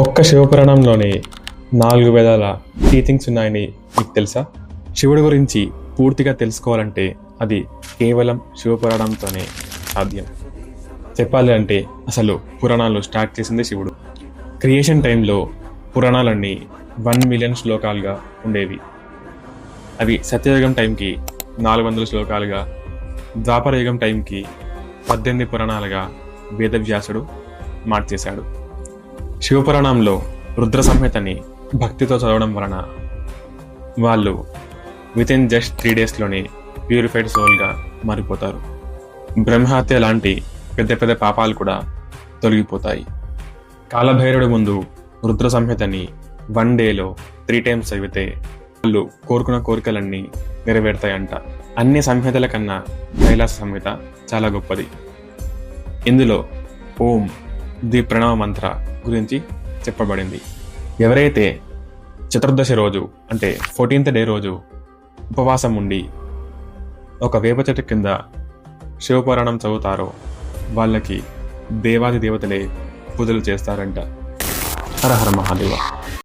ఒక్క శివపురాణంలోనే 4 వేదాల టీచింగ్స్ ఉన్నాయని మీకు తెలుసా? శివుడి గురించి పూర్తిగా తెలుసుకోవాలంటే అది కేవలం శివపురాణంతోనే సాధ్యం. చెప్పాలి అంటే అసలు పురాణాలు స్టార్ట్ చేసింది శివుడు. క్రియేషన్ టైంలో పురాణాలన్నీ 1 మిలియన్ శ్లోకాలుగా ఉండేవి. అవి సత్యయుగం టైంకి 400 శ్లోకాలుగా, ద్వాపరయుగం టైంకి 18 పురాణాలుగా వేదవ్యాసుడు మార్చేశాడు. శివపురాణంలో రుద్ర సంహితని భక్తితో చదవడం వలన వాళ్ళు వితిన్ జస్ట్ 3 డేస్లోనే ప్యూరిఫైడ్ సోల్గా మారిపోతారు. బ్రహ్మహత్య లాంటి పెద్ద పెద్ద పాపాలు కూడా తొలగిపోతాయి. కాలభైరుడి ముందు రుద్ర సంహితని 1 డేలో 3 టైమ్స్ చదివితే వాళ్ళు కోరుకున్న కోరికలన్నీ నెరవేరుతాయంట. అన్ని సంహితల కన్నా కైలాస సంహిత చాలా గొప్పది. ఇందులో ఓం ది ప్రణవ మంత్ర గురించి చెప్పబడింది. ఎవరైతే చతుర్దశి రోజు అంటే 14th డే రోజు ఉపవాసం ఉండి ఒక వేప చెట్టు కింద శివపురాణం చదువుతారో వాళ్ళకి దేవాది దేవతలే పూజలు చేస్తారంట. హర హర మహాదేవ.